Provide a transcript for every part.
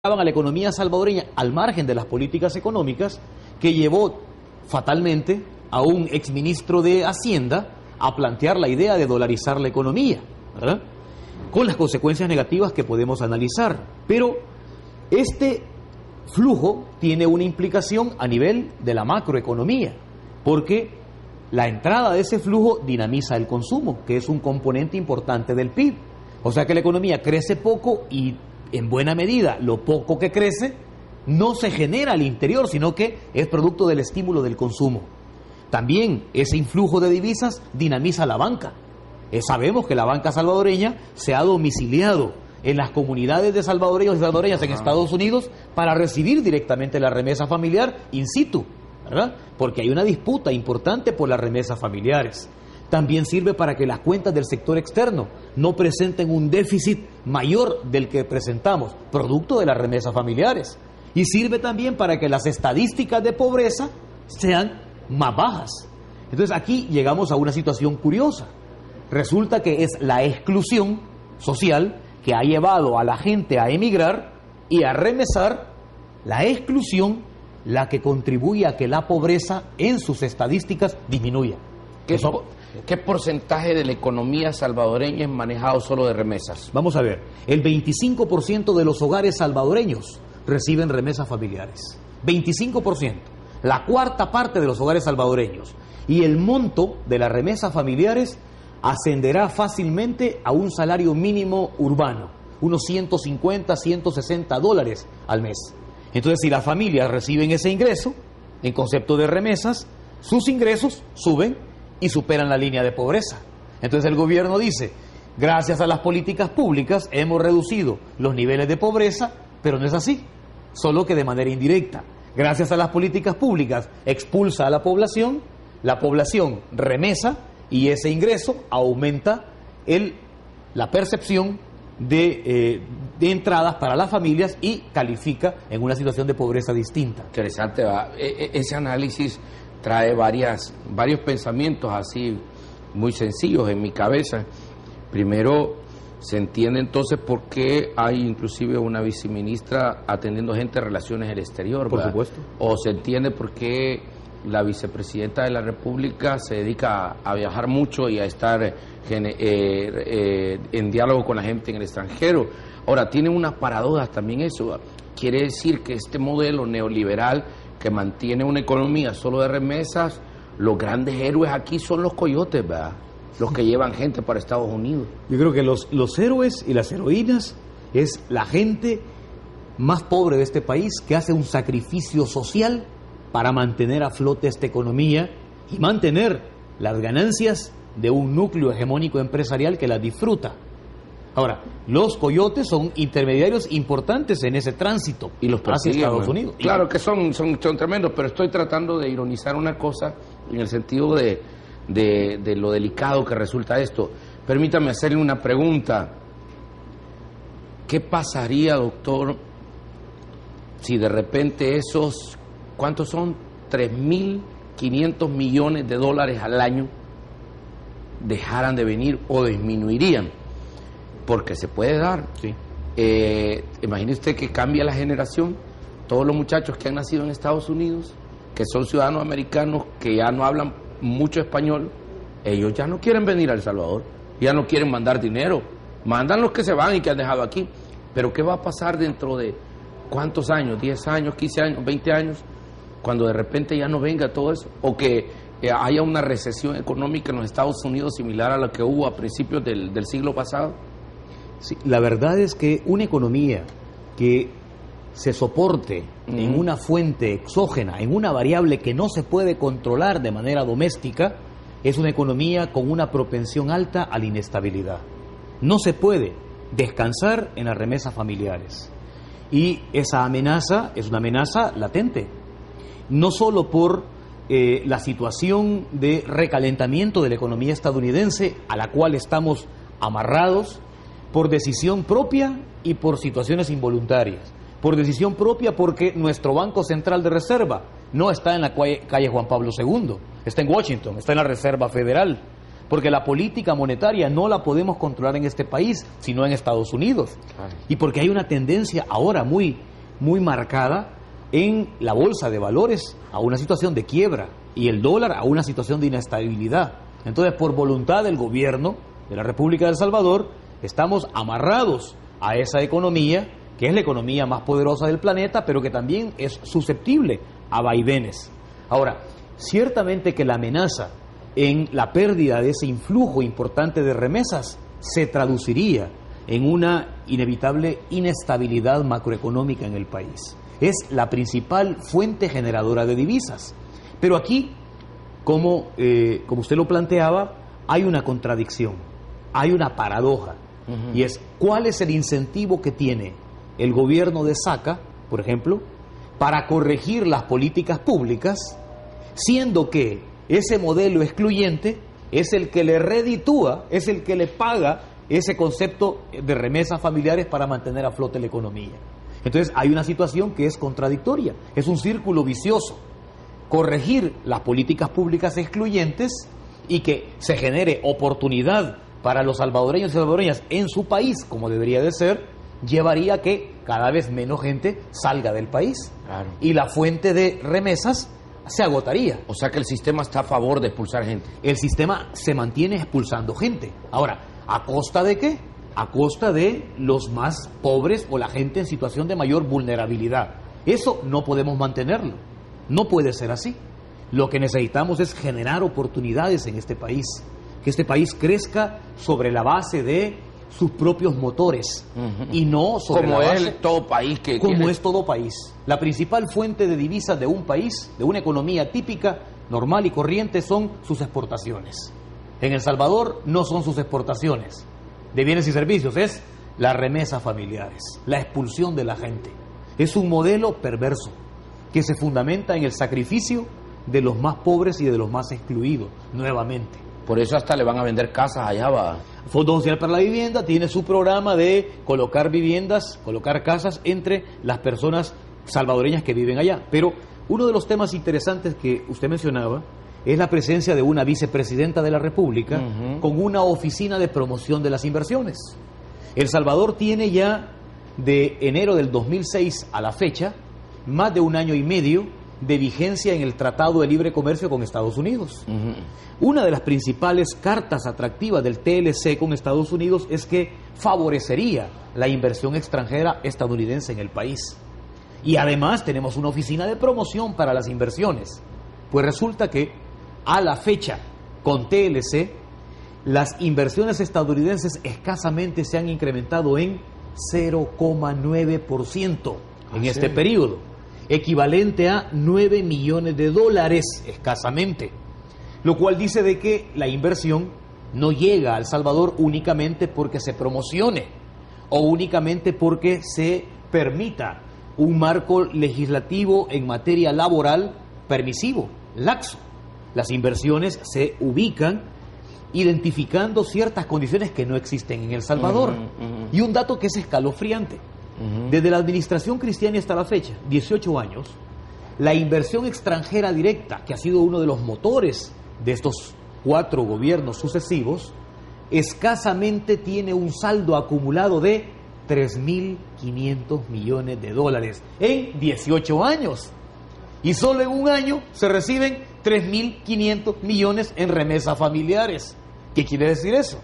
a la economía salvadoreña al margen de las políticas económicas, que llevó fatalmente a un exministro de Hacienda a plantear la idea de dolarizar la economía, ¿verdad?, con las consecuencias negativas que podemos analizar. Pero este flujo tiene una implicación a nivel de la macroeconomía, porque la entrada de ese flujo dinamiza el consumo, que es un componente importante del PIB. O sea que la economía crece poco y, en buena medida, lo poco que crece no se genera al interior, sino que es producto del estímulo del consumo. También ese influjo de divisas dinamiza la banca. Sabemos que la banca salvadoreña se ha domiciliado en las comunidades de salvadoreños y salvadoreñas en Estados Unidos para recibir directamente la remesa familiar in situ, ¿verdad?, porque hay una disputa importante por las remesas familiares. También sirve para que las cuentas del sector externo no presenten un déficit mayor del que presentamos, producto de las remesas familiares. Y sirve también para que las estadísticas de pobreza sean más bajas. Entonces aquí llegamos a una situación curiosa. Resulta que es la exclusión social que ha llevado a la gente a emigrar y a remesar, la exclusión la que contribuye a que la pobreza en sus estadísticas disminuya. ¿Qué porcentaje de la economía salvadoreña es manejado solo de remesas? Vamos a ver, el 25% de los hogares salvadoreños reciben remesas familiares. 25%, la cuarta parte de los hogares salvadoreños. Y el monto de las remesas familiares ascenderá fácilmente a un salario mínimo urbano, unos 150, 160 dólares al mes. Entonces, si las familias reciben ese ingreso, en concepto de remesas, sus ingresos suben y superan la línea de pobreza. Entonces el gobierno dice, gracias a las políticas públicas hemos reducido los niveles de pobreza, pero no es así, solo que de manera indirecta. Gracias a las políticas públicas expulsa a la población remesa y ese ingreso aumenta la percepción de entradas para las familias y califica en una situación de pobreza distinta. Interesante, ¿va? Ese análisis trae varios pensamientos así muy sencillos en mi cabeza. Primero, se entiende entonces por qué hay inclusive una viceministra atendiendo gente de relaciones del exterior, por ¿verdad? Supuesto. O se entiende por qué la vicepresidenta de la República se dedica a viajar mucho y a estar en diálogo con la gente en el extranjero. Ahora, tiene unas paradojas también eso, ¿verdad? Quiere decir que este modelo neoliberal que mantiene una economía solo de remesas, los grandes héroes aquí son los coyotes, ¿verdad?, los que llevan gente para Estados Unidos. Yo creo que los héroes y las heroínas es la gente más pobre de este país que hace un sacrificio social para mantener a flote esta economía y mantener las ganancias de un núcleo hegemónico empresarial que las disfruta. Ahora, los coyotes son intermediarios importantes en ese tránsito y los hacia Estados Unidos. Claro que son tremendos, pero estoy tratando de ironizar una cosa en el sentido de lo delicado que resulta esto. Permítame hacerle una pregunta. ¿Qué pasaría, doctor, si de repente esos, ¿cuántos son? 3.500 millones de dólares al año dejaran de venir o disminuirían? Porque se puede dar. Sí. Imagine usted que cambia la generación, todos los muchachos que han nacido en Estados Unidos, que son ciudadanos americanos, que ya no hablan mucho español, ellos ya no quieren venir a El Salvador, ya no quieren mandar dinero, mandan los que se van y que han dejado aquí. Pero ¿qué va a pasar dentro de cuántos años? 10 años, 15 años, 20 años, cuando de repente ya no venga todo eso, o que haya una recesión económica en los Estados Unidos similar a la que hubo a principios del siglo pasado. Sí, la verdad es que una economía que se soporte en una fuente exógena, en una variable que no se puede controlar de manera doméstica, es una economía con una propensión alta a la inestabilidad. No se puede descansar en las remesas familiares. Y esa amenaza es una amenaza latente, no solo por la situación de recalentamiento de la economía estadounidense a la cual estamos amarrados por decisión propia y por situaciones involuntarias. Por decisión propia porque nuestro Banco Central de Reserva no está en la calle Juan Pablo II, está en Washington, está en la Reserva Federal. porque la política monetaria no la podemos controlar en este país, sino en Estados Unidos. Claro. Y porque hay una tendencia ahora muy muy marcada en la bolsa de valores a una situación de quiebra y el dólar a una situación de inestabilidad. Entonces, por voluntad del gobierno de la República de El Salvador, estamos amarrados a esa economía, que es la economía más poderosa del planeta, pero que también es susceptible a vaivenes. Ahora, ciertamente que la amenaza en la pérdida de ese influjo importante de remesas se traduciría en una inevitable inestabilidad macroeconómica en el país. Es la principal fuente generadora de divisas. Pero aquí, como usted lo planteaba, hay una contradicción, hay una paradoja, y es ¿cuál es el incentivo que tiene el gobierno de Saca, por ejemplo, para corregir las políticas públicas, siendo que ese modelo excluyente es el que le reditúa, es el que le paga ese concepto de remesas familiares para mantener a flote la economía? Entonces hay una situación que es contradictoria, es un círculo vicioso. Corregir las políticas públicas excluyentes y que se genere oportunidad para los salvadoreños y salvadoreñas en su país, como debería de ser, llevaría a que cada vez menos gente salga del país. Claro. Y la fuente de remesas se agotaría. O sea que el sistema está a favor de expulsar gente. El sistema se mantiene expulsando gente. Ahora, ¿a costa de qué? A costa de los más pobres o la gente en situación de mayor vulnerabilidad. Eso no podemos mantenerlo. No puede ser así. Lo que necesitamos es generar oportunidades en este país. Que este país crezca sobre la base de sus propios motores y no sobre como la base, es todo país que como tiene... es todo país. La principal fuente de divisas de un país, de una economía típica, normal y corriente, son sus exportaciones. En El Salvador no son sus exportaciones de bienes y servicios, es las remesas familiares, la expulsión de la gente. Es un modelo perverso que se fundamenta en el sacrificio de los más pobres y de los más excluidos, nuevamente. Por eso hasta le van a vender casas allá, va. Fondo Social para la Vivienda tiene su programa de colocar viviendas, colocar casas entre las personas salvadoreñas que viven allá. Pero uno de los temas interesantes que usted mencionaba es la presencia de una vicepresidenta de la República con una oficina de promoción de las inversiones. El Salvador tiene ya de enero del 2006 a la fecha más de 1 año y medio de vigencia en el Tratado de Libre Comercio con Estados Unidos. Una de las principales cartas atractivas del TLC con Estados Unidos es que favorecería la inversión extranjera estadounidense en el país. Y además tenemos una oficina de promoción para las inversiones. Pues resulta que a la fecha, con TLC, las inversiones estadounidenses escasamente se han incrementado en 0,9% en este periodo, equivalente a 9 millones de dólares escasamente, lo cual dice de que la inversión no llega a El Salvador únicamente porque se promocione o únicamente porque se permita un marco legislativo en materia laboral permisivo, laxo. Las inversiones se ubican identificando ciertas condiciones que no existen en El Salvador. Y un dato que es escalofriante. Desde la administración cristiana hasta la fecha, 18 años, la inversión extranjera directa, que ha sido uno de los motores de estos 4 gobiernos sucesivos, escasamente tiene un saldo acumulado de 3.500 millones de dólares en 18 años. Y solo en un año se reciben 3.500 millones en remesas familiares. ¿Qué quiere decir eso?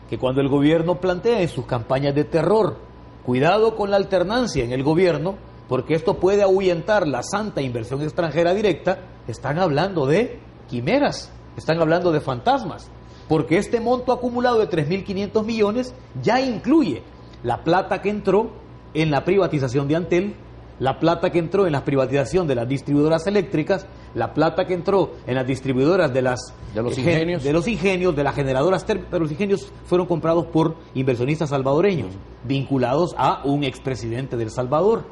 Que cuando el gobierno plantea en sus campañas de terror, cuidado con la alternancia en el gobierno, porque esto puede ahuyentar la santa inversión extranjera directa, están hablando de quimeras, están hablando de fantasmas, porque este monto acumulado de 3.500 millones ya incluye la plata que entró en la privatización de Antel, la plata que entró en la privatización de las distribuidoras eléctricas, la plata que entró en las distribuidoras de los ingenios, de las generadoras térmicas. Los ingenios fueron comprados por inversionistas salvadoreños, vinculados a un expresidente de El Salvador.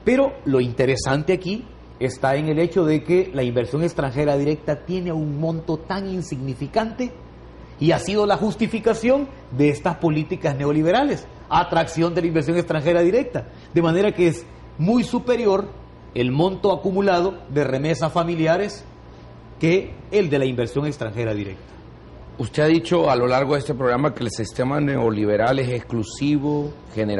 Pero lo interesante aquí está en el hecho de que la inversión extranjera directa tiene un monto tan insignificante y ha sido la justificación de estas políticas neoliberales, atracción de la inversión extranjera directa, de manera que es muy superior el monto acumulado de remesas familiares que el de la inversión extranjera directa. Usted ha dicho a lo largo de este programa que el sistema neoliberal es exclusivo, general.